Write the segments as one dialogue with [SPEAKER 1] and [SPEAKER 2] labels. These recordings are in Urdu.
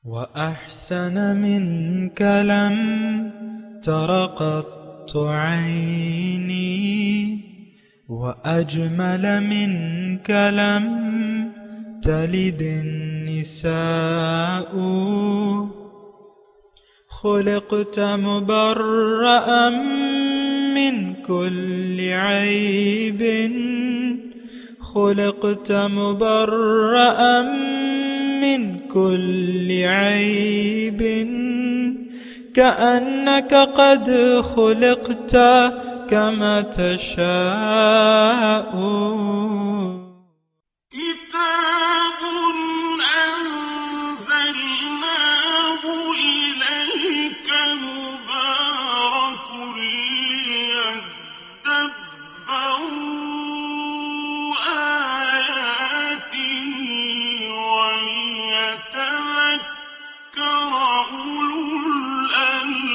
[SPEAKER 1] وأحسن منك لم تر قط عيني وأجمل منك لم تلد النساء خلقت مبرأ من كل عيب خلقت مبرأ من كل عيب كأنك قد خلقت كما تشاء
[SPEAKER 2] كتاب أنزلناه إليك مبارك ليدبروا آياته وليتذكر أولو الألباب۔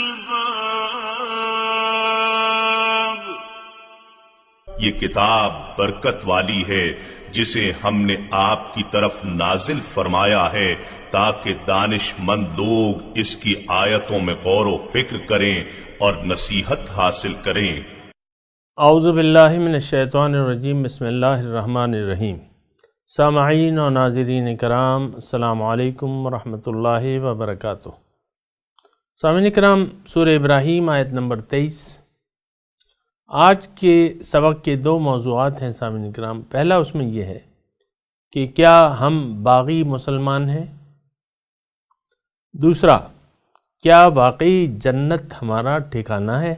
[SPEAKER 3] یہ کتاب برکت والی ہے جسے ہم نے آپ کی طرف نازل فرمایا ہے تاکہ دانش مند لوگ اس کی آیتوں میں غور و فکر کریں اور نصیحت حاصل کریں۔
[SPEAKER 4] اعوذ باللہ من الشیطان الرجیم، بسم اللہ الرحمن الرحیم۔ سامعین و ناظرین کرام، السلام علیکم ورحمۃ اللہ وبرکاتہ۔ سامعین کرام، سورہ ابراہیم آیت نمبر 23۔ آج کے سبق کے دو موضوعات ہیں سامعین کرام۔ پہلا اس میں یہ ہے کہ کیا ہم باغی مسلمان ہیں؟ دوسرا، کیا واقعی جنت ہمارا ٹھکانہ ہے؟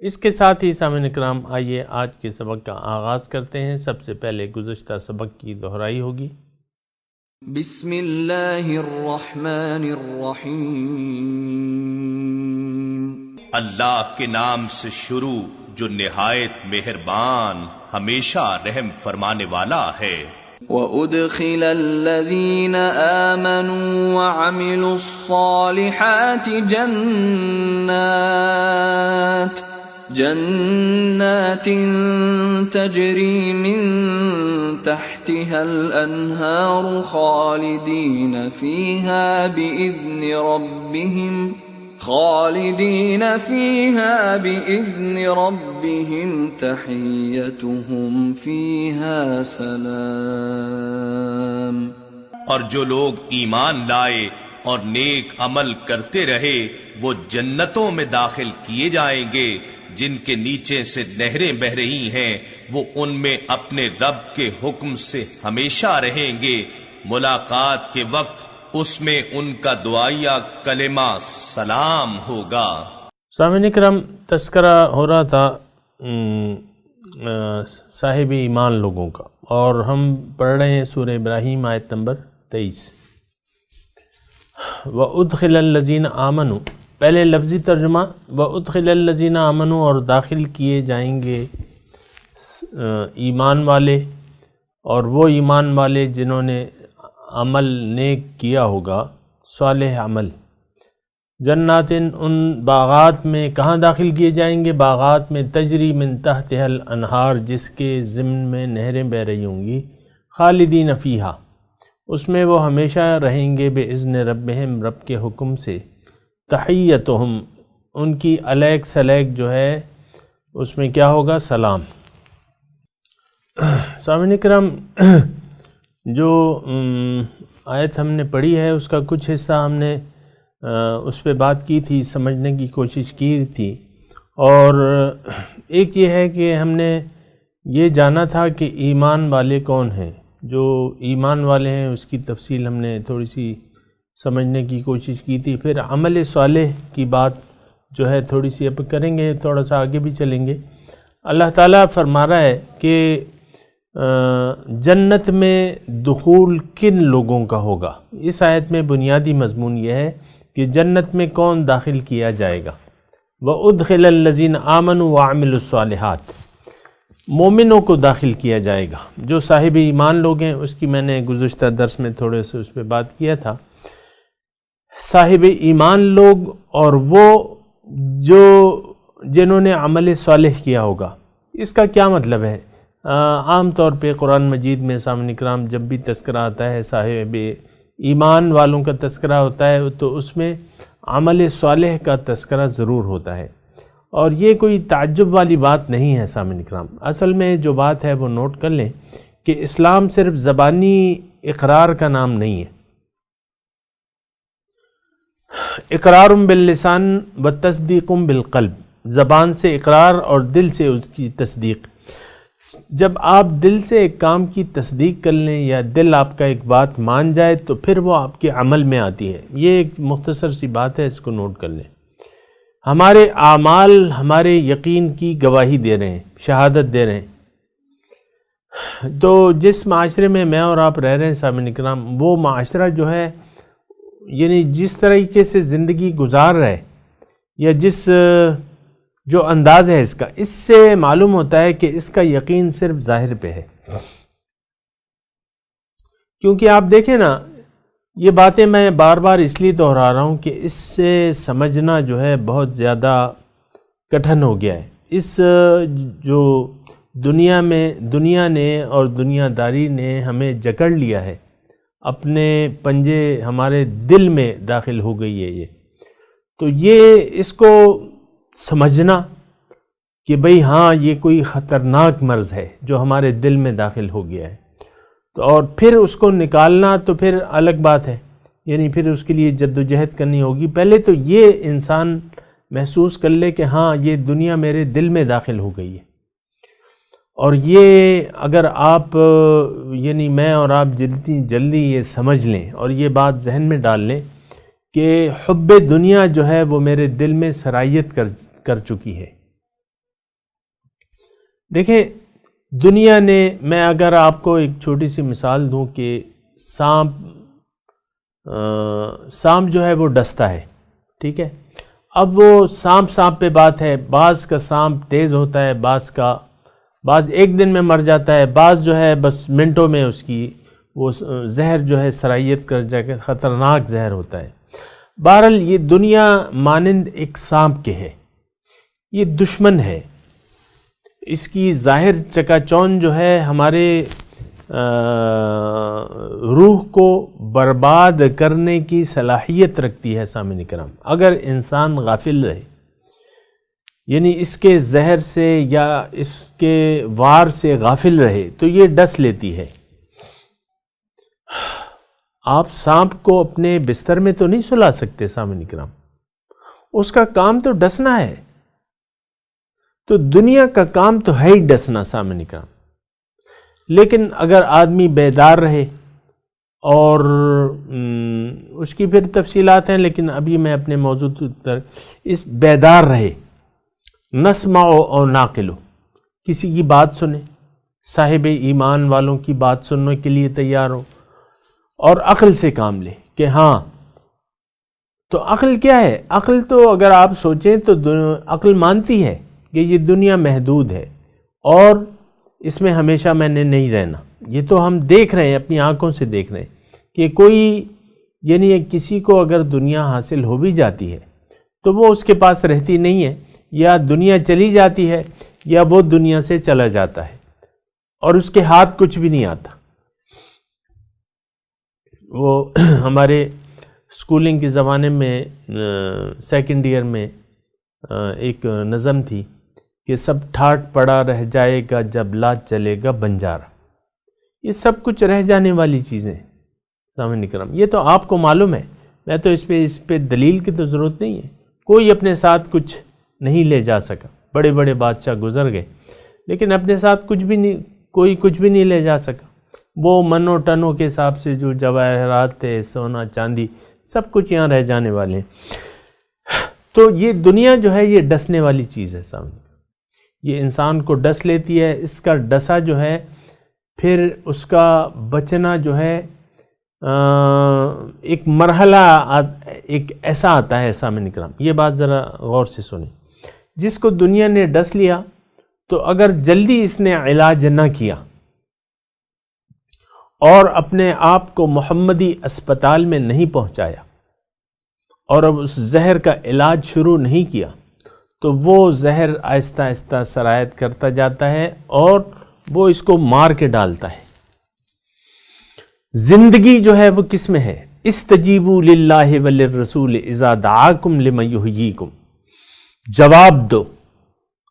[SPEAKER 4] اس کے ساتھ ہی سامعین کرام آئیے آج کے سبق کا آغاز کرتے ہیں۔ سب سے پہلے گزشتہ سبق کی دہرائی ہوگی۔
[SPEAKER 5] بسم اللہ الرحمن الرحیم۔
[SPEAKER 3] اللہ کے نام سے شروع جو نہایت مہربان ہمیشہ رحم فرمانے والا ہے۔
[SPEAKER 5] وَأُدْخِلَ الَّذِينَ آمَنُوا وَعَمِلُوا الصَّالِحَاتِ جنات تجری من تحتها الانہار خالدین فیہا بإذن ربهم تحیتهم فیہا سلام۔
[SPEAKER 3] اور جو لوگ ایمان لائے اور نیک عمل کرتے رہے وہ جنتوں میں داخل کیے جائیں گے جن کے نیچے سے نہریں بہ رہی ہیں، وہ ان میں اپنے رب کے حکم سے ہمیشہ رہیں گے۔ ملاقات کے وقت اس میں ان کا دعائیہ کلمہ سلام ہوگا۔
[SPEAKER 4] سامعین کرام، تذکرہ ہو رہا تھا صاحب ایمان لوگوں کا، اور ہم پڑھ رہے ہیں سورہ ابراہیم آیت نمبر 23۔ وَأُدْخِلَ الَّذِينَ آمَنُوا، پہلے لفظی ترجمہ وَأُدْخِلَ الَّذِينَ آمَنُوا، اور داخل کیے جائیں گے ایمان والے، اور وہ ایمان والے جنہوں نے عمل نیک کیا ہوگا، صالح عمل۔ جنات، ان باغات میں کہاں داخل کیے جائیں گے؟ باغات میں تجری من تحتها الانہار، جس کے ضمن میں نہریں بہ رہی ہوں گی، خالدین فیہا، اس میں وہ ہمیشہ رہیں گے، باذن ربہم، رب کے حکم سے، تحیتہم، ان کی علیک سلیک جو ہے اس میں کیا ہوگا؟ سلام۔ سامعین کرام، جو آیت ہم نے پڑھی ہے اس کا کچھ حصہ ہم نے اس پہ بات کی تھی، سمجھنے کی کوشش کی تھی، اور ایک یہ ہے کہ ہم نے یہ جانا تھا کہ ایمان والے کون ہیں۔ جو ایمان والے ہیں اس کی تفصیل ہم نے تھوڑی سی سمجھنے کی کوشش کی تھی۔ پھر عمل صالح کی بات جو ہے تھوڑی سی اب کریں گے، تھوڑا سا آگے بھی چلیں گے۔ اللہ تعالیٰ فرما رہا ہے کہ جنت میں دخول کن لوگوں کا ہوگا۔ اس آیت میں بنیادی مضمون یہ ہے کہ جنت میں کون داخل کیا جائے گا۔ وَأُدْخِلَ الَّذِينَ آمَنُوا وَعَمِلُوا الصَّالِحَاتِ، مومنوں کو داخل کیا جائے گا۔ جو صاحب ایمان لوگ ہیں، اس کی میں نے گزشتہ درس میں تھوڑے سے اس پہ بات کیا تھا۔ صاحب ایمان لوگ اور وہ جنہوں نے عمل صالح کیا ہوگا، اس کا کیا مطلب ہے؟ عام طور پہ قرآن مجید میں سامعین کرام جب بھی تذکرہ آتا ہے صاحب ایمان والوں کا تذکرہ ہوتا ہے تو اس میں عمل صالح کا تذکرہ ضرور ہوتا ہے، اور یہ کوئی تعجب والی بات نہیں ہے سامعین کرام۔ اصل میں جو بات ہے وہ نوٹ کر لیں کہ اسلام صرف زبانی اقرار کا نام نہیں ہے۔ اقرار باللسان و تصدیق بالقلب، زبان سے اقرار اور دل سے اس کی تصدیق۔ جب آپ دل سے ایک کام کی تصدیق کر لیں یا دل آپ کا ایک بات مان جائے تو پھر وہ آپ کے عمل میں آتی ہے۔ یہ ایک مختصر سی بات ہے، اس کو نوٹ کر لیں۔ ہمارے اعمال ہمارے یقین کی گواہی دے رہے ہیں، شہادت دے رہے ہیں۔ تو جس معاشرے میں میں اور آپ رہ رہے ہیں سامعین کرام، وہ معاشرہ جو ہے یعنی جس طریقے سے زندگی گزار رہا ہے یا جس جو انداز ہے اس کا، اس سے معلوم ہوتا ہے کہ اس کا یقین صرف ظاہر پہ ہے۔ کیونکہ آپ دیکھیں نا، یہ باتیں میں بار بار اس لیے دہرا رہا ہوں کہ اس سے سمجھنا جو ہے بہت زیادہ کٹھن ہو گیا ہے۔ اس جو دنیا نے اور دنیا داری نے ہمیں جکڑ لیا ہے، اپنے پنجے ہمارے دل میں داخل ہو گئی ہے یہ، تو یہ اس کو سمجھنا کہ بھئی ہاں یہ کوئی خطرناک مرض ہے جو ہمارے دل میں داخل ہو گیا ہے، تو اور پھر اس کو نکالنا تو پھر الگ بات ہے، یعنی پھر اس کے لیے جد و جہد کرنی ہوگی۔ پہلے تو یہ انسان محسوس کر لے کہ ہاں یہ دنیا میرے دل میں داخل ہو گئی ہے، اور یہ اگر آپ یعنی میں اور آپ جلدی یہ سمجھ لیں اور یہ بات ذہن میں ڈال لیں کہ حب دنیا جو ہے وہ میرے دل میں سرایت کر چکی ہے۔ دیکھیں دنیا نے، میں اگر آپ کو ایک چھوٹی سی مثال دوں کہ سانپ جو ہے وہ ڈستا ہے، ٹھیک ہے؟ اب وہ سانپ پہ بات ہے، بعض کا سانپ تیز ہوتا ہے، بعض ایک دن میں مر جاتا ہے، بعض جو ہے بس منٹوں میں اس کی وہ زہر جو ہے سرایت کر جا کے خطرناک زہر ہوتا ہے۔ بہرحال یہ دنیا مانند ایک سانپ کے ہے، یہ دشمن ہے، اس کی ظاہر چکا چون جو ہے ہمارے روح کو برباد کرنے کی صلاحیت رکھتی ہے سامعین کرام۔ اگر انسان غافل رہے، یعنی اس کے زہر سے یا اس کے وار سے غافل رہے، تو یہ ڈس لیتی ہے۔ آپ سانپ کو اپنے بستر میں تو نہیں سلا سکتے سامعین کرام، اس کا کام تو ڈسنا ہے، تو دنیا کا کام تو ہے ہی ڈسنا سامعین کرام۔ لیکن اگر آدمی بیدار رہے، اور اس کی پھر تفصیلات ہیں، لیکن ابھی میں اپنے موضوع پر اس بیدار رہے، نسمع او ناقلو، کسی کی بات سنے، صاحب ایمان والوں کی بات سننے کے لیے تیار ہو، اور عقل سے کام لے کہ ہاں، تو عقل کیا ہے؟ عقل تو اگر آپ سوچیں تو عقل مانتی ہے کہ یہ دنیا محدود ہے اور اس میں ہمیشہ میں نے نہیں رہنا۔ یہ تو ہم دیکھ رہے ہیں، اپنی آنکھوں سے دیکھ رہے ہیں کہ کوئی یعنی کسی کو اگر دنیا حاصل ہو بھی جاتی ہے تو وہ اس کے پاس رہتی نہیں ہے، یا دنیا چلی جاتی ہے یا وہ دنیا سے چلا جاتا ہے اور اس کے ہاتھ کچھ بھی نہیں آتا۔ وہ ہمارے اسکولنگ کے زمانے میں سیکنڈ ایئر میں ایک نظم تھی کہ سب ٹھاٹ پڑا رہ جائے گا جب لا چلے گا بنجارا۔ یہ سب کچھ رہ جانے والی چیزیں سامعین کرام، یہ تو آپ کو معلوم ہے، میں تو اس پہ دلیل کی تو ضرورت نہیں ہے۔ کوئی اپنے ساتھ کچھ نہیں لے جا سکا، بڑے بڑے بادشاہ گزر گئے لیکن اپنے ساتھ کوئی کچھ بھی نہیں لے جا سکا۔ وہ منو ٹنوں کے حساب سے جو جواہرات تھے، سونا چاندی، سب کچھ یہاں رہ جانے والے ہیں۔ تو یہ دنیا جو ہے یہ ڈسنے والی چیز ہے سامنے، یہ انسان کو ڈس لیتی ہے۔ اس کا ڈسا جو ہے پھر اس کا بچنا جو ہے ایک مرحلہ ایک ایسا آتا ہے سامعین کرام، یہ بات ذرا غور سے سنیں۔ جس کو دنیا نے ڈس لیا تو اگر جلدی اس نے علاج نہ کیا اور اپنے آپ کو محمدی اسپتال میں نہیں پہنچایا اور اب اس زہر کا علاج شروع نہیں کیا تو وہ زہر آہستہ آہستہ سرایت کرتا جاتا ہے اور وہ اس کو مار کے ڈالتا ہے۔ زندگی جو ہے وہ کس میں ہے؟ استجیبوا للہ وللرسول اذا دعاکم لما یحییکم، جواب دو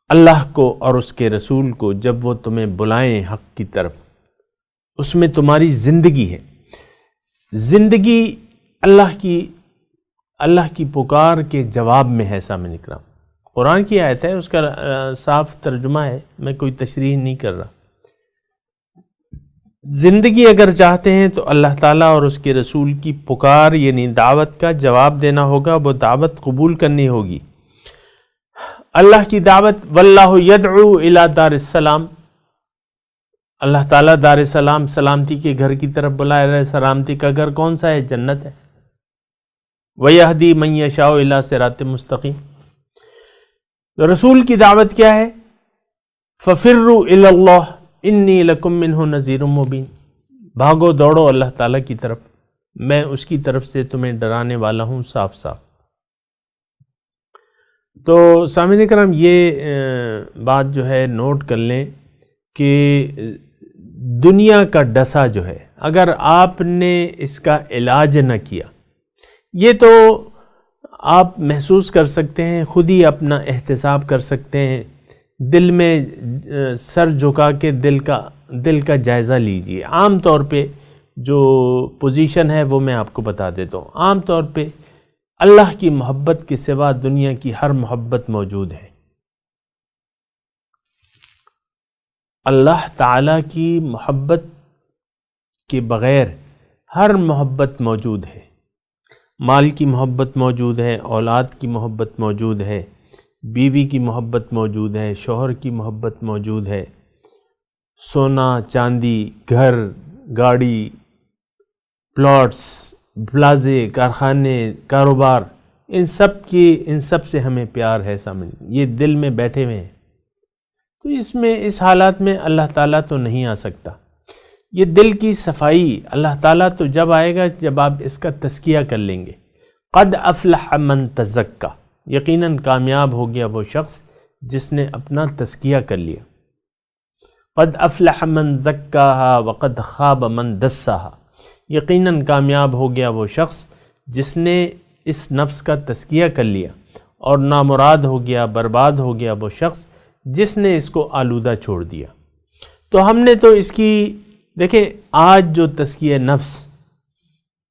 [SPEAKER 4] اللہ کو اور اس کے رسول کو جب وہ تمہیں بلائیں حق کی طرف، اس میں تمہاری زندگی ہے۔ زندگی اللہ کی پکار کے جواب میں ہے سامعین اکرام۔ قرآن کی آیت ہے، اس کا صاف ترجمہ ہے، میں کوئی تشریح نہیں کر رہا۔ زندگی اگر چاہتے ہیں تو اللہ تعالیٰ اور اس کے رسول کی پکار یعنی دعوت کا جواب دینا ہوگا، وہ دعوت قبول کرنی ہوگی۔ اللہ کی دعوت، واللہ یدعو الی دار السلام، اللہ تعالیٰ دار السلام سلامتی کے گھر کی طرف بلا رہا ہے۔ سلامتی کا گھر کون سا ہے؟ جنت ہے۔ وَيَهْدِي مَن يَشَاءُ إِلَىٰ صِرَاطٍ مُسْتَقِيمٍ۔ رسول کی دعوت کیا ہے؟ فَفِرُّوا إِلَى اللَّهِ إِنِّي لَكُم مِّنْهُ نَذِيرٌ مُّبِينٌ، بھاگو دوڑو اللہ تعالیٰ کی طرف، میں اس کی طرف سے تمہیں ڈرانے والا ہوں صاف صاف۔ تو سامعین کرام یہ بات جو ہے نوٹ کر لیں کہ دنیا کا ڈسا جو ہے، اگر آپ نے اس کا علاج نہ کیا، یہ تو آپ محسوس کر سکتے ہیں، خود ہی اپنا احتساب کر سکتے ہیں، دل میں سر جھکا کے دل کا جائزہ لیجئے۔ عام طور پہ جو پوزیشن ہے وہ میں آپ کو بتا دیتا ہوں۔ عام طور پہ اللہ کی محبت کے سوا دنیا کی ہر محبت موجود ہے۔ اللہ تعالیٰ کی محبت کے بغیر ہر محبت موجود ہے۔ مال کی محبت موجود ہے، اولاد کی محبت موجود ہے، بیوی کی محبت موجود ہے، شوہر کی محبت موجود ہے، سونا چاندی، گھر، گاڑی، پلاٹس، پلازے، کارخانے، کاروبار، ان سب سے ہمیں پیار ہے سامنے، یہ دل میں بیٹھے ہوئے ہیں۔ تو اس حالات میں اللہ تعالیٰ تو نہیں آ سکتا۔ یہ دل کی صفائی اللہ تعالیٰ تو جب آئے گا جب آپ اس کا تزکیہ کر لیں گے۔ قد افلح من تزکا، یقیناً کامیاب ہو گیا وہ شخص جس نے اپنا تزکیہ کر لیا۔ قد افلح من زکاہا وقد خاب من دساہا، یقیناً کامیاب ہو گیا وہ شخص جس نے اس نفس کا تزکیہ کر لیا، اور نامراد ہو گیا، برباد ہو گیا وہ شخص جس نے اس کو آلودہ چھوڑ دیا۔ تو ہم نے تو اس کی دیکھیں، آج جو تزکیہ نفس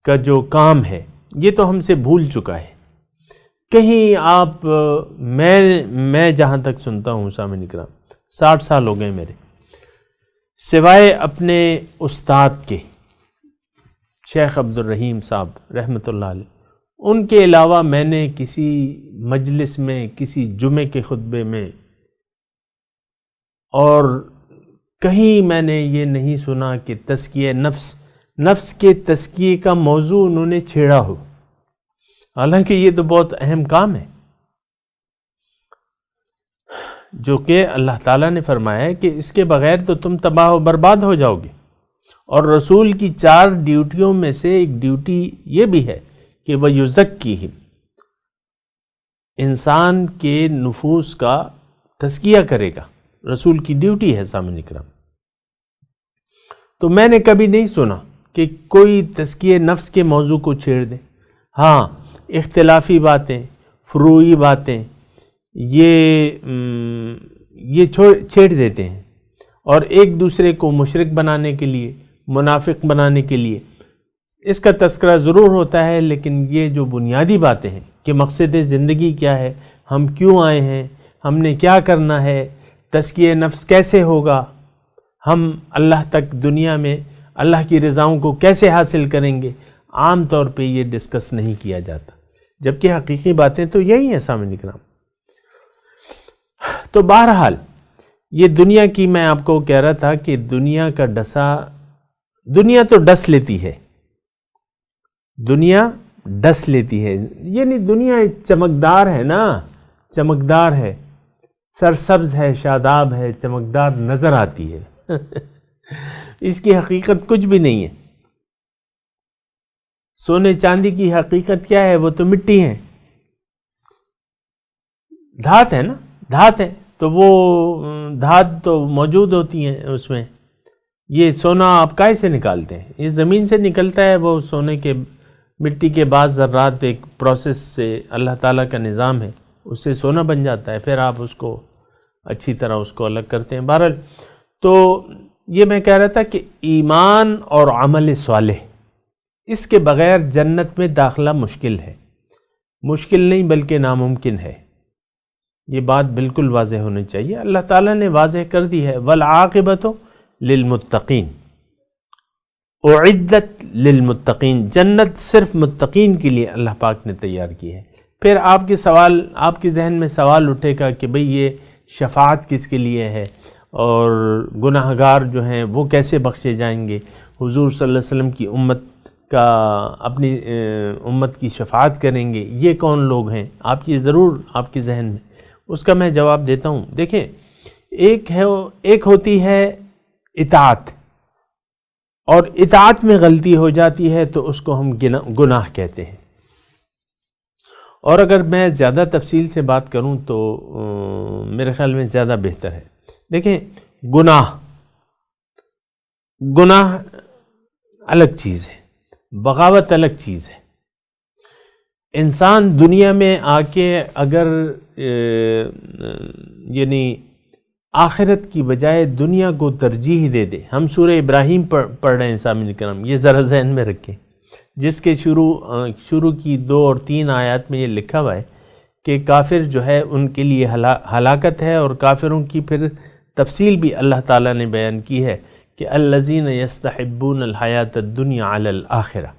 [SPEAKER 4] کا جو کام ہے یہ تو ہم سے بھول چکا ہے۔ کہیں آپ میں جہاں تک سنتا ہوں سامعین اکرام، 60 سال ہو گئے میرے، سوائے اپنے استاد کے شیخ عبد الرحیم صاحب رحمۃ اللہ علیہ، ان کے علاوہ میں نے کسی مجلس میں، کسی جمعے کے خطبے میں اور کہیں میں نے یہ نہیں سنا کہ تزکیہ نفس کے تزکیے کا موضوع انہوں نے چھیڑا ہو، حالانکہ یہ تو بہت اہم کام ہے، جو کہ اللہ تعالیٰ نے فرمایا ہے کہ اس کے بغیر تو تم تباہ و برباد ہو جاؤ گے۔ اور رسول کی 4 ڈیوٹیوں میں سے ایک ڈیوٹی یہ بھی ہے کہ وَيُزَكِّيهِمْ، انسان کے نفوس کا تزکیہ کرے گا، رسول کی ڈیوٹی ہے سامعین اکرام۔ تو میں نے کبھی نہیں سنا کہ کوئی تزکیہ نفس کے موضوع کو چھیڑ دے۔ ہاں، اختلافی باتیں، فروعی باتیں یہ چھیڑ دیتے ہیں، اور ایک دوسرے کو مشرک بنانے کے لیے، منافق بنانے کے لیے اس کا تذکرہ ضرور ہوتا ہے، لیکن یہ جو بنیادی باتیں ہیں کہ مقصد زندگی کیا ہے، ہم کیوں آئے ہیں، ہم نے کیا کرنا ہے، تزکیہ نفس کیسے ہوگا، ہم اللہ تک دنیا میں اللہ کی رضاؤں کو کیسے حاصل کریں گے، عام طور پہ یہ ڈسکس نہیں کیا جاتا، جبکہ حقیقی باتیں تو یہی ہیں سامعین اکرام۔ تو بہرحال یہ دنیا کی، میں آپ کو کہہ رہا تھا کہ دنیا کا ڈسا، دنیا تو ڈس لیتی ہے، دنیا ڈس لیتی ہے، یعنی دنیا چمکدار ہے نا، چمکدار ہے، سرسبز ہے، شاداب ہے، چمکدار نظر آتی ہے اس کی حقیقت کچھ بھی نہیں ہے۔ سونے چاندی کی حقیقت کیا ہے؟ وہ تو مٹی ہے، دھات ہے نا، دھات ہے، تو وہ دھات تو موجود ہوتی ہیں اس میں۔ یہ سونا آپ کائے سے نکالتے ہیں؟ یہ زمین سے نکلتا ہے، وہ سونے کے مٹی کے بعض ذرات ایک پروسیس سے اللہ تعالیٰ کا نظام ہے، اس سے سونا بن جاتا ہے، پھر آپ اس کو اچھی طرح اس کو الگ کرتے ہیں۔ بہرحال تو یہ میں کہہ رہا تھا کہ ایمان اور عمل صالح، اس کے بغیر جنت میں داخلہ مشکل ہے، مشکل نہیں بلکہ ناممکن ہے۔ یہ بات بالکل واضح ہونی چاہیے، اللہ تعالیٰ نے واضح کر دی ہے، والعاقبۃ للمتقین، اعدت للمتقین، جنت صرف متقین کے لیے اللہ پاک نے تیار کی ہے۔ پھر آپ کے ذہن میں سوال اٹھے گا کہ بھئی یہ شفاعت کس کے لیے ہے، اور گناہ گار جو ہیں وہ کیسے بخشے جائیں گے، حضور صلی اللہ علیہ وسلم کی امت کا اپنی امت کی شفاعت کریں گے، یہ کون لوگ ہیں؟ آپ یہ ضرور آپ کے ذہن میں، اس کا میں جواب دیتا ہوں۔ دیکھیں، ایک ہوتی ہے اطاعت، اور اطاعت میں غلطی ہو جاتی ہے تو اس کو ہم گناہ کہتے ہیں۔ اور اگر میں زیادہ تفصیل سے بات کروں تو میرے خیال میں زیادہ بہتر ہے۔ دیکھیں، گناہ الگ چیز ہے، بغاوت الگ چیز ہے۔ انسان دنیا میں آ کے اگر یعنی آخرت کی بجائے دنیا کو ترجیح دے دے، ہم سورہ ابراہیم پڑھ رہے ہیں سامعین کرام، یہ ذرا ذہن میں رکھیں، جس کے شروع کی 2 اور 3 آیات میں یہ لکھا ہوا ہے کہ کافر جو ہے ان کے لیے ہلاکت ہے، اور کافروں کی پھر تفصیل بھی اللہ تعالیٰ نے بیان کی ہے کہ الذین یستحبون الحیات الدنیا علی الآخرہ،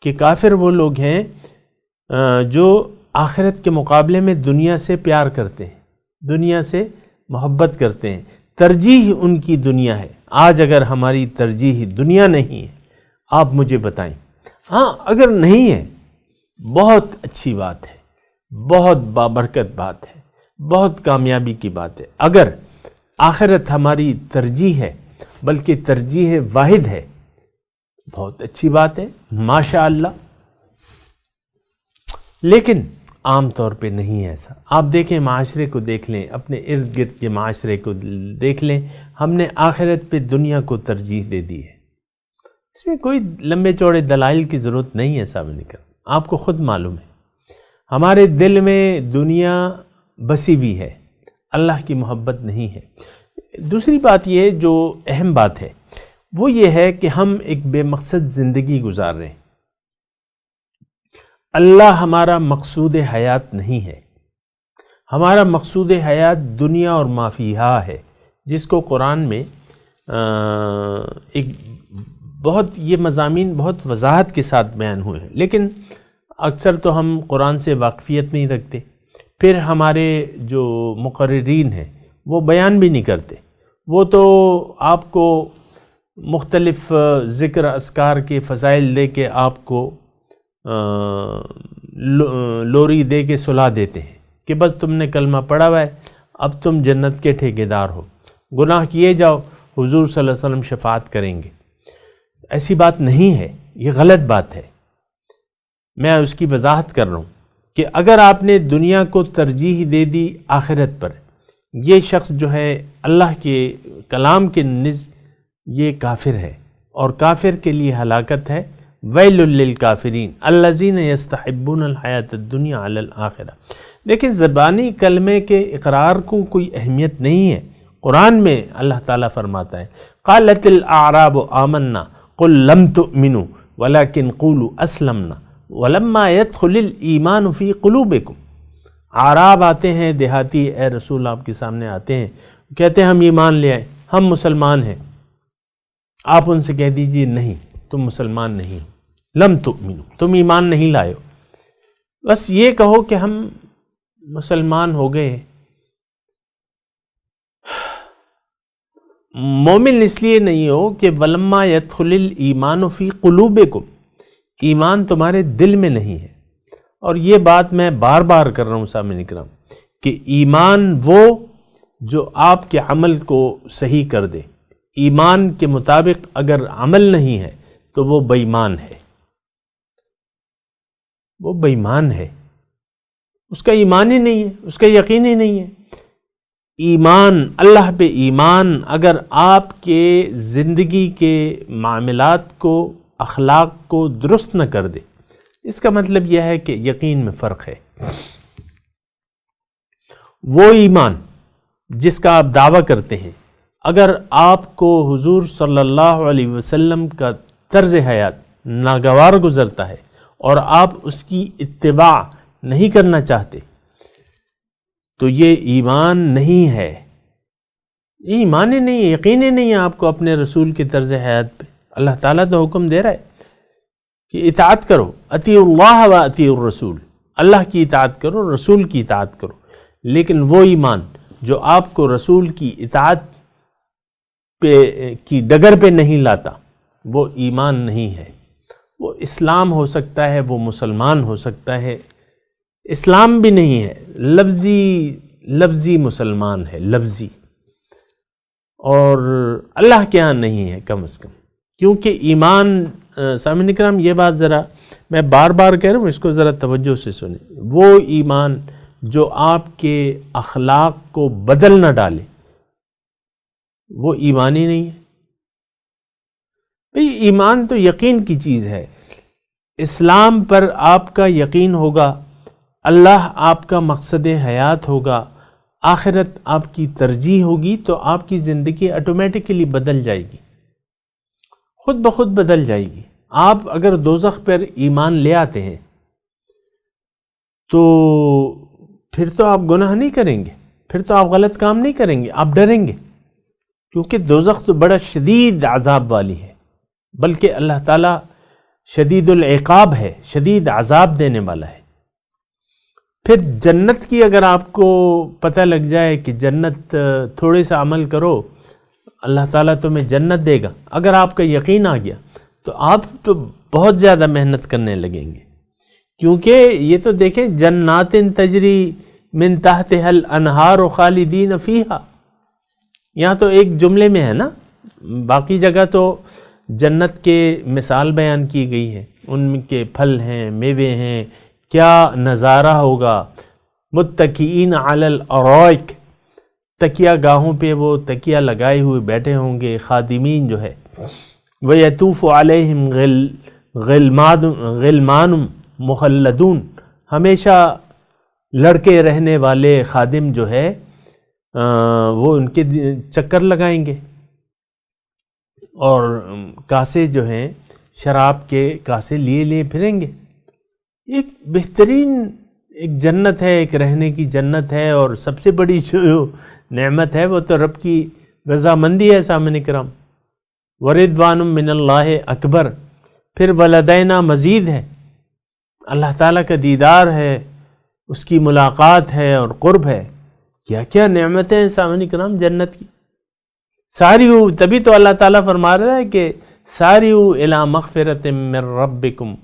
[SPEAKER 4] کہ کافر وہ لوگ ہیں جو آخرت کے مقابلے میں دنیا سے پیار کرتے ہیں، دنیا سے محبت کرتے ہیں، ترجیح ان کی دنیا ہے۔ آج اگر ہماری ترجیح دنیا نہیں ہے، آپ مجھے بتائیں۔ ہاں، اگر نہیں ہے، بہت اچھی بات ہے، بہت بابرکت بات ہے، بہت کامیابی کی بات ہے۔ اگر آخرت ہماری ترجیح ہے، بلکہ ترجیح واحد ہے، بہت اچھی بات ہے، ماشاء اللہ۔ لیکن عام طور پہ نہیں ہے ایسا۔ آپ دیکھیں، معاشرے کو دیکھ لیں، اپنے ارد گرد کے معاشرے کو دیکھ لیں، ہم نے آخرت پہ دنیا کو ترجیح دے دی ہے۔ اس میں کوئی لمبے چوڑے دلائل کی ضرورت نہیں ہے سامنے کا، آپ کو خود معلوم ہے۔ ہمارے دل میں دنیا بسی ہوئی ہے، اللہ کی محبت نہیں ہے۔ دوسری بات یہ جو اہم بات ہے وہ یہ ہے کہ ہم ایک بے مقصد زندگی گزار رہے ہیں۔ اللہ ہمارا مقصود حیات نہیں ہے، ہمارا مقصود حیات دنیا اور ما فیہا ہے، جس کو قرآن میں ایک بہت یہ مضامین بہت وضاحت کے ساتھ بیان ہوئے ہیں، لیکن اکثر تو ہم قرآن سے واقفیت نہیں رکھتے، پھر ہمارے جو مقررین ہیں وہ بیان بھی نہیں کرتے، وہ تو آپ کو مختلف ذکر اذکار کے فضائل دے کے آپ کو لوری دے کے سلا دیتے ہیں کہ بس تم نے کلمہ پڑھا ہوا ہے، اب تم جنت کے ٹھیکیدار ہو، گناہ کیے جاؤ، حضور صلی اللہ علیہ وسلم شفاعت کریں گے۔ ایسی بات نہیں ہے، یہ غلط بات ہے۔ میں اس کی وضاحت کر رہا ہوں کہ اگر آپ نے دنیا کو ترجیح دے دی آخرت پر، یہ شخص جو ہے اللہ کے کلام کے نزد یہ کافر ہے، اور کافر کے لیے ہلاکت ہے۔ ویل للکافرین الذین یستحبون الحیات الدنیا علی الآخرہ۔ لیکن زبانی کلمے کے اقرار کو کوئی اہمیت نہیں ہے۔ قرآن میں اللہ تعالیٰ فرماتا ہے قالت الاعراب آمنا قل لم تؤمنوا ولکن قولوا اسلمنا ولما يدخل الایمان فی قلوبکم۔ اعراب آتے ہیں، دیہاتی، اے رسول آپ کے سامنے آتے ہیں، کہتے ہیں ہم ایمان لے آئے، ہم مسلمان ہیں۔ آپ ان سے کہہ دیجئے نہیں، تم مسلمان نہیں، لم تؤمنوا، تم ایمان نہیں لائے ہو، بس یہ کہو کہ ہم مسلمان ہو گئے۔ مومن اس لیے نہیں ہو کہ ولما يدخل الایمان فی قلوبکم، ایمان تمہارے دل میں نہیں ہے۔ اور یہ بات میں بار بار کر رہا ہوں سامعین کرام کہ ایمان وہ جو آپ کے عمل کو صحیح کر دے، ایمان کے مطابق اگر عمل نہیں ہے تو وہ بے ایمان ہے، وہ بے ایمان ہے، اس کا ایمان ہی نہیں ہے، اس کا یقین ہی نہیں ہے۔ ایمان، اللہ پہ ایمان اگر آپ کے زندگی کے معاملات کو، اخلاق کو درست نہ کر دے، اس کا مطلب یہ ہے کہ یقین میں فرق ہے. وہ ایمان جس کا آپ دعویٰ کرتے ہیں، اگر آپ کو حضور صلی اللہ علیہ وسلم کا طرز حیات ناگوار گزرتا ہے اور آپ اس کی اتباع نہیں کرنا چاہتے تو یہ ایمان نہیں ہے. یہ ایمان ہی نہیں ہے، یقین ہی نہیں ہے آپ کو اپنے رسول کے طرز حیات پہ. اللہ تعالیٰ تو حکم دے رہا ہے کہ اطاعت کرو، اطیعوا اللہ و اطیعوا الرسول، اللہ کی اطاعت کرو، رسول کی اطاعت کرو. لیکن وہ ایمان جو آپ کو رسول کی اطاعت کی ڈگر پہ نہیں لاتا وہ ایمان نہیں ہے. وہ اسلام ہو سکتا ہے، وہ مسلمان ہو سکتا ہے، اسلام بھی نہیں ہے، لفظی مسلمان ہے، لفظی، اور اللہ کے ہاں نہیں ہے کم از کم. کیونکہ ایمان، سامعین کرام یہ بات ذرا میں بار بار کہہ رہا ہوں، اس کو ذرا توجہ سے سنیں. وہ ایمان جو آپ کے اخلاق کو بدل نہ ڈالے وہ ایمان ہی نہیں ہے. بھئی ایمان تو یقین کی چیز ہے. اسلام پر آپ کا یقین ہوگا، اللہ آپ کا مقصد حیات ہوگا، آخرت آپ کی ترجیح ہوگی، تو آپ کی زندگی آٹومیٹکلی بدل جائے گی، خود بخود بدل جائے گی. آپ اگر دوزخ پر ایمان لے آتے ہیں تو پھر تو آپ گناہ نہیں کریں گے، پھر تو آپ غلط کام نہیں کریں گے، آپ ڈریں گے، کیونکہ دوزخ تو بڑا شدید عذاب والی ہے، بلکہ اللہ تعالیٰ شدید العقاب ہے، شدید عذاب دینے والا ہے. پھر جنت کی اگر آپ کو پتہ لگ جائے کہ جنت تھوڑے سا عمل کرو اللہ تعالیٰ تمہیں جنت دے گا، اگر آپ کا یقین آ گیا تو آپ تو بہت زیادہ محنت کرنے لگیں گے. کیونکہ یہ تو دیکھیں، جنات تجری من تحتها الانہار خالدین فیہا، یہاں تو ایک جملے میں ہے نا، باقی جگہ تو جنت کے مثال بیان کی گئی ہے، ان کے پھل ہیں، میوے ہیں، کیا نظارہ ہوگا. متکئین علی الارائک، تکیہ گاہوں پہ وہ تکیہ لگائے ہوئے بیٹھے ہوں گے خادمین جو ہے. وَيَطُوفُ عَلَيْهِمْ غِلْمَانٌ مُخَلَّدُونَ، ہمیشہ لڑکے رہنے والے خادم جو ہے وہ ان کے چکر لگائیں گے، اور کاسے جو ہیں شراب کے کاسے لیے پھریں گے. ایک بہترین ایک جنت ہے، ایک رہنے کی جنت ہے، اور سب سے بڑی جو نعمت ہے وہ تو رب کی رضامندی ہے. سامعین کرام، وَرِضْوَانٌ مِّنَ اللَّهِ اکبر، پھر وَلَدَيْنَا مزید ہے، اللہ تعالیٰ کا دیدار ہے، اس کی ملاقات ہے اور قرب ہے. کیا کیا نعمتیں ہیں سامعین کرام جنت کی. ساریو، تبھی تو اللہ تعالیٰ فرما رہا ہے کہ ساریو الی مغفرۃ من ربکم،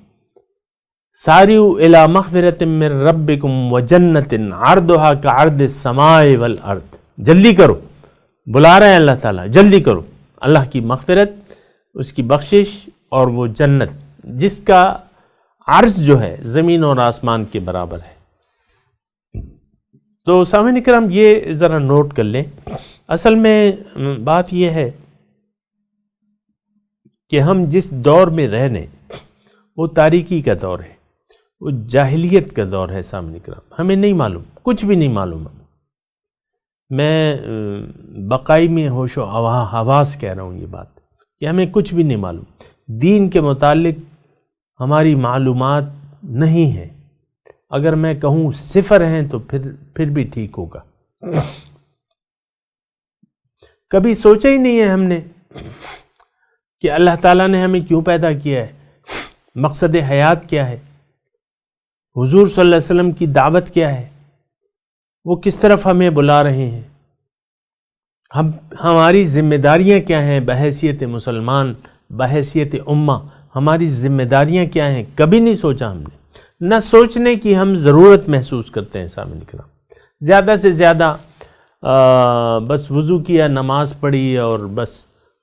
[SPEAKER 4] ساریو الی مغفرۃ من ربکم وجنۃ عرضها کعرض السماء والارض. جلدی کرو، بلا رہے ہیں اللہ تعالیٰ، جلدی کرو. اللہ کی مغفرت، اس کی بخشش، اور وہ جنت جس کا عرض جو ہے زمین اور آسمان کے برابر ہے. تو سامعین کرام یہ ذرا نوٹ کر لیں. اصل میں بات یہ ہے کہ ہم جس دور میں رہ رہے ہیں وہ تاریکی کا دور ہے، وہ جاہلیت کا دور ہے. سامعین کرام ہمیں نہیں معلوم، کچھ بھی نہیں معلوم. میں بقائی میں ہوش و حواس کہہ رہا ہوں یہ بات، کہ ہمیں کچھ بھی نہیں معلوم. دین کے متعلق ہماری معلومات نہیں ہیں. اگر میں کہوں صفر ہیں تو پھر بھی ٹھیک ہوگا. کبھی سوچا ہی نہیں ہے ہم نے کہ اللہ تعالیٰ نے ہمیں کیوں پیدا کیا ہے، مقصد حیات کیا ہے، حضور صلی اللہ علیہ وسلم کی دعوت کیا ہے، وہ کس طرف ہمیں بلا رہے ہیں، ہماری ذمہ داریاں کیا ہیں بحیثیت مسلمان، بحیثیت امہ، ہماری ذمہ داریاں کیا ہیں. کبھی نہیں سوچا ہم نے. نہ سوچنے کی ہم ضرورت محسوس کرتے ہیں. سامعین کرام زیادہ سے زیادہ بس وضو کیا، نماز پڑھی، اور بس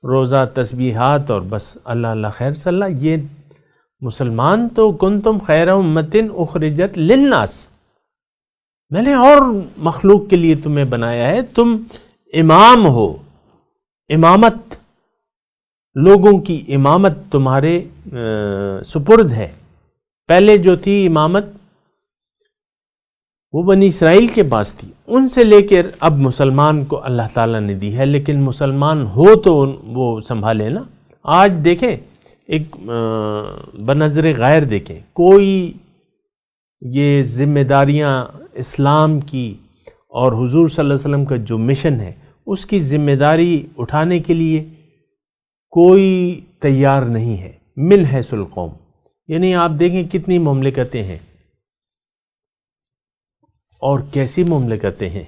[SPEAKER 4] روزہ تسبیحات، اور بس اللہ اللہ خیر صلی اللہ. یہ مسلمان تو کنتم خیر امۃ اخرجت للناس، میں نے اور مخلوق کے لیے تمہیں بنایا ہے، تم امام ہو. امامت، لوگوں کی امامت تمہارے سپرد ہے. پہلے جو تھی امامت وہ بنی اسرائیل کے پاس تھی، ان سے لے کر اب مسلمان کو اللہ تعالیٰ نے دی ہے، لیکن مسلمان ہو تو وہ سنبھالے نا۔ آج دیکھیں ایک بنظر غیر دیکھیں، کوئی یہ ذمہ داریاں اسلام کی اور حضور صلی اللہ علیہ وسلم کا جو مشن ہے اس کی ذمہ داری اٹھانے کے لیے کوئی تیار نہیں ہے۔ من حیث القوم، یعنی آپ دیکھیں کتنی مملکتیں ہیں اور کیسی مملکتیں ہیں،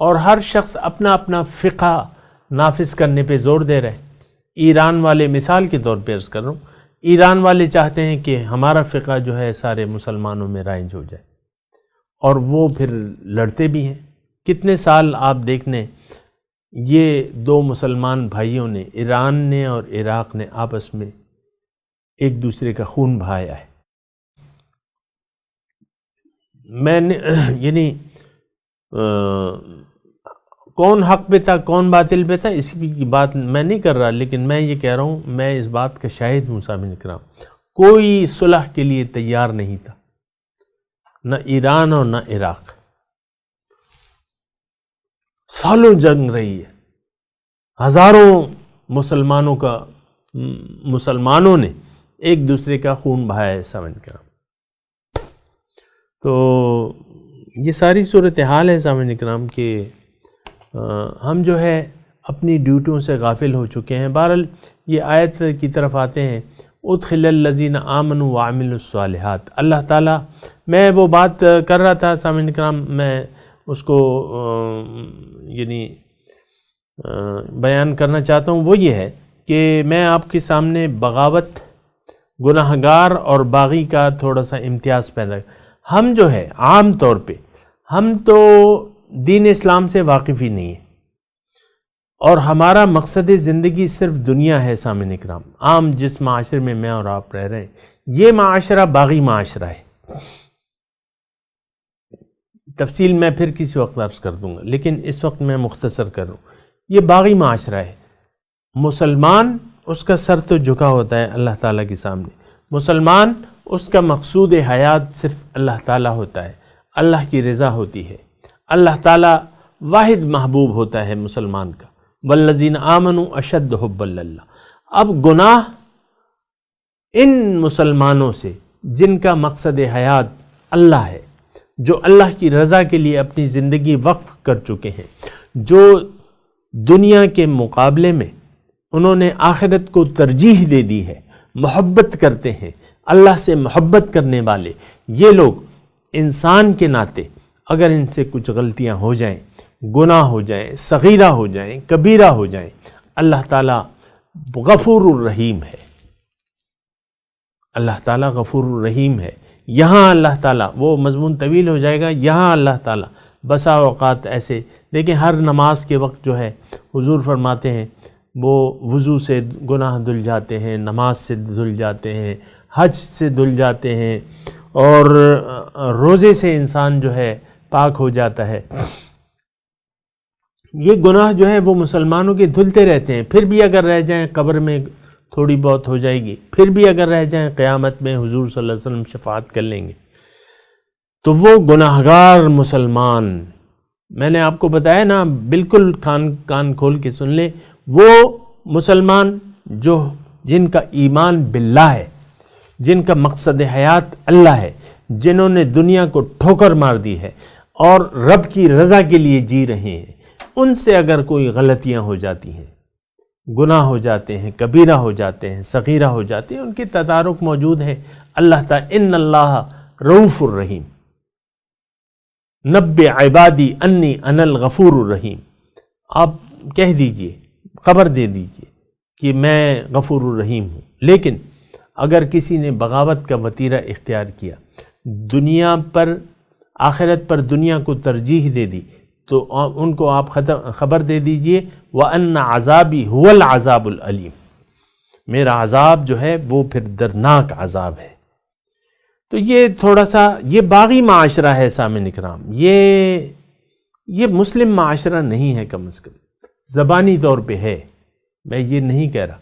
[SPEAKER 4] اور ہر شخص اپنا اپنا فقہ نافذ کرنے پہ زور دے رہے ہیں۔ ایران والے، مثال کے طور پہ عرض کر رہا ہوں، ایران والے چاہتے ہیں کہ ہمارا فقہ جو ہے سارے مسلمانوں میں رائج ہو جائے، اور وہ پھر لڑتے بھی ہیں۔ کتنے سال آپ دیکھنے یہ دو مسلمان بھائیوں نے، ایران نے اور عراق نے، آپس میں ایک دوسرے کا خون بہایا ہے۔ میں نے یعنی کون حق پہ تھا کون باطل پہ تھا اس کی بات میں نہیں کر رہا، لیکن میں یہ کہہ رہا ہوں، میں اس بات کا شاہد ہوں سامعین کرام، کوئی صلح کے لیے تیار نہیں تھا، نہ ایران اور نہ عراق۔ سالوں جنگ رہی ہے، ہزاروں مسلمانوں نے ایک دوسرے کا خون بہایا ہے سامعین کرام۔ تو یہ ساری صورتحال ہے سامعین کرام کہ ہم جو ہے اپنی ڈیوٹیوں سے غافل ہو چکے ہیں۔ بہرحال یہ آیت کی طرف آتے ہیں، ادخل الذین آمنوا وعملوا الصالحات۔ اللہ تعالیٰ، میں وہ بات کر رہا تھا سامعین کرام، میں اس کو یعنی بیان کرنا چاہتا ہوں، وہ یہ ہے کہ میں آپ کے سامنے بغاوت، گناہگار اور باغی کا تھوڑا سا امتیاز پیدا ہم جو ہے عام طور پہ ہم تو دین اسلام سے واقف ہی نہیں ہیں، اور ہمارا مقصد زندگی صرف دنیا ہے سامعین اکرام۔ عام جس معاشرے میں میں اور آپ رہ رہے ہیں یہ معاشرہ باغی معاشرہ ہے، تفصیل میں پھر کسی وقت عرض کر دوں گا، لیکن اس وقت میں مختصر کروں، یہ باغی معاشرہ ہے۔ مسلمان اس کا سر تو جھکا ہوتا ہے اللہ تعالیٰ کے سامنے، مسلمان اس کا مقصود حیات صرف اللہ تعالیٰ ہوتا ہے، اللہ کی رضا ہوتی ہے، اللہ تعالیٰ واحد محبوب ہوتا ہے مسلمان کا۔ والذین آمنوا اشد حبا للہ۔ اب گناہ ان مسلمانوں سے جن کا مقصد حیات اللہ ہے، جو اللہ کی رضا کے لیے اپنی زندگی وقف کر چکے ہیں، جو دنیا کے مقابلے میں انہوں نے آخرت کو ترجیح دے دی ہے، محبت کرتے ہیں، اللہ سے محبت کرنے والے یہ لوگ انسان کے ناطے اگر ان سے کچھ غلطیاں ہو جائیں، گناہ ہو جائیں، صغیرہ ہو جائیں، کبیرہ ہو جائیں، اللہ تعالیٰ غفور الرحیم ہے، اللہ تعالیٰ غفور الرحیم ہے۔ یہاں اللہ تعالیٰ، وہ مضمون طویل ہو جائے گا، یہاں اللہ تعالیٰ بسا اوقات ایسے دیکھیں، ہر نماز کے وقت جو ہے حضور فرماتے ہیں وہ وضو سے گناہ دھل جاتے ہیں، نماز سے دھل جاتے ہیں، حج سے دھل جاتے ہیں، اور روزے سے انسان جو ہے پاک ہو جاتا ہے۔ یہ گناہ جو ہے وہ مسلمانوں کے دھلتے رہتے ہیں، پھر بھی اگر رہ جائیں قبر میں تھوڑی بہت ہو جائے گی، پھر بھی اگر رہ جائیں قیامت میں حضور صلی اللہ علیہ وسلم شفاعت کر لیں گے۔ تو وہ گناہگار مسلمان، میں نے آپ کو بتایا نا، بالکل کان کھول کے سن لیں، وہ مسلمان جن کا ایمان باللہ ہے، جن کا مقصد حیات اللہ ہے، جنہوں نے دنیا کو ٹھوکر مار دی ہے اور رب کی رضا کے لیے جی رہے ہیں، ان سے اگر کوئی غلطیاں ہو جاتی ہیں، گناہ ہو جاتے ہیں، کبیرہ ہو جاتے ہیں، صغیرہ ہو جاتے ہیں، ان کی تدارک موجود ہے۔ اللہ تعالیٰ ان اللہ رؤوف الرحیم، نبئ عبادی انی انا الغفور الرحیم، آپ کہہ دیجئے، خبر دے دیجئے کہ میں غفور الرحیم ہوں۔ لیکن اگر کسی نے بغاوت کا وتیرہ اختیار کیا، دنیا پر، آخرت پر دنیا کو ترجیح دے دی، تو ان کو آپ خبر دے دیجئے وَأَنَّ عَذَابِي هُوَ الْعَذَابُ الْأَلِيمُ، میرا عذاب جو ہے وہ پھر دردناک عذاب ہے۔ تو یہ تھوڑا سا یہ باغی معاشرہ ہے سامعین اکرام، یہ مسلم معاشرہ نہیں ہے، کم از کم زبانی طور پہ ہے، میں یہ نہیں کہہ رہا،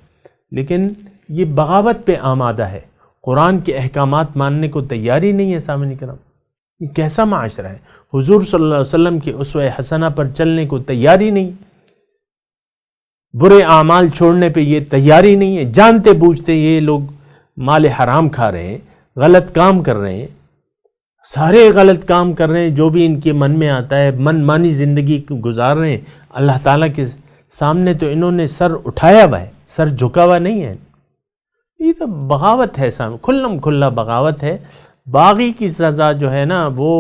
[SPEAKER 4] لیکن یہ بغاوت پہ آمادہ ہے۔ قرآن کے احکامات ماننے کو تیار ہی نہیں ہے سامعین کرام. یہ کیسا معاشرہ ہے؟ حضور صلی اللہ علیہ وسلم کی اسوہ حسنہ پر چلنے کو تیار ہی نہیں، برے اعمال چھوڑنے پہ یہ تیار ہی نہیں ہے. جانتے بوجھتے یہ لوگ مال حرام کھا رہے ہیں، غلط کام کر رہے ہیں، سارے غلط کام کر رہے ہیں، جو بھی ان کے من میں آتا ہے من مانی زندگی گزار رہے ہیں. اللہ تعالیٰ کے سامنے تو انہوں نے سر اٹھایا ہوا ہے، سر جھکا ہوا نہیں ہے. یہ تو بغاوت ہے، سامنے کھلم کھلا بغاوت ہے. باغی کی سزا جو ہے نا وہ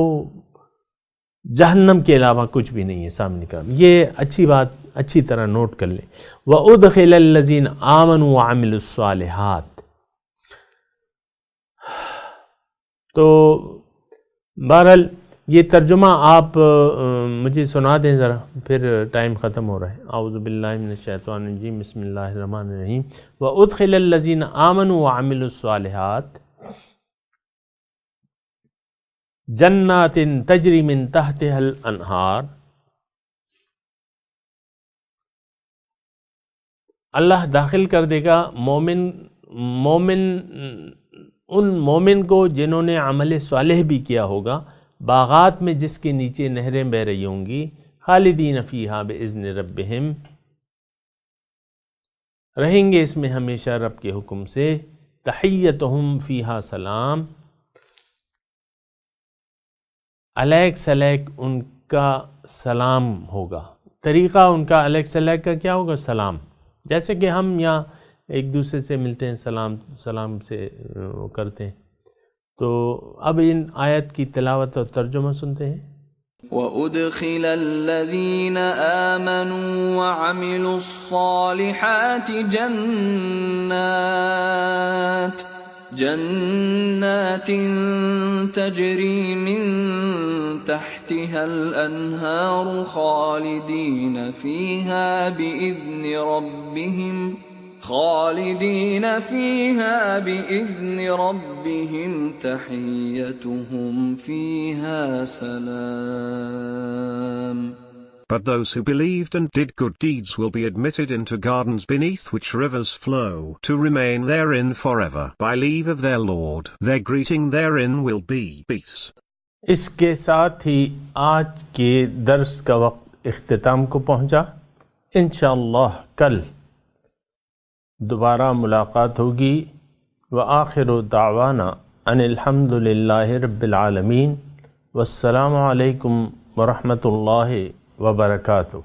[SPEAKER 4] جہنم کے علاوہ کچھ بھی نہیں ہے سامنے کا. یہ اچھی بات اچھی طرح نوٹ کر لیں. وَأُدْخِلَ الَّذِينَ آمَنُوا وَعَمِلُوا الصَّالِحَاتِ. تو بہرحال یہ ترجمہ آپ مجھے سنا دیں ذرا، پھر ٹائم ختم ہو رہا ہے. اعوذ باللہ من الشیطان الرجیم، بسم اللہ الرحمن الرحیم. وَأُدْخِلَ الَّذِينَ آمَنُوا وَعَمِلُوا الصَّالِحَاتِ جنات تجری من تحتها الانہار. اللہ داخل کر دے گا ان مومن کو جنہوں نے عمل صالح بھی کیا ہوگا، باغات میں جس کے نیچے نہریں بہ رہی ہوں گی، خالدین فیہا باذن ربہم، رہیں گے اس میں ہمیشہ رب کے حکم سے. تحیتہم فیہا سلام، علیک سلیک ان کا سلام ہوگا. طریقہ ان کا علیک سلیک کا کیا ہوگا؟ سلام. جیسے کہ ہم یہاں ایک دوسرے سے ملتے ہیں، سلام سے کرتے ہیں. تو اب ان آیت کی تلاوت اور ترجمہ سنتے ہیں.
[SPEAKER 5] وَأُدْخِلَ الَّذِينَ آمَنُوا وَعَمِلُوا الصَّالِحَاتِ جنات تجری من تحتها الانہار خالدین فیہا بإذن ربهم تحیتهم فیہا سلام.
[SPEAKER 6] But those who believed and did good deeds will be admitted into gardens beneath which rivers flow, to remain therein forever. By leave of their Lord, their greeting therein will be peace.
[SPEAKER 4] اس کے ساتھ ہی آج کے درس کا وقت اختتام کو پہنچا. انشاءاللہ کل دوبارہ ملاقات ہوگی. وآخر دعوانا ان الحمد للہ رب العالمین. والسلام علیکم ورحمۃ اللہ وبرکاتہ.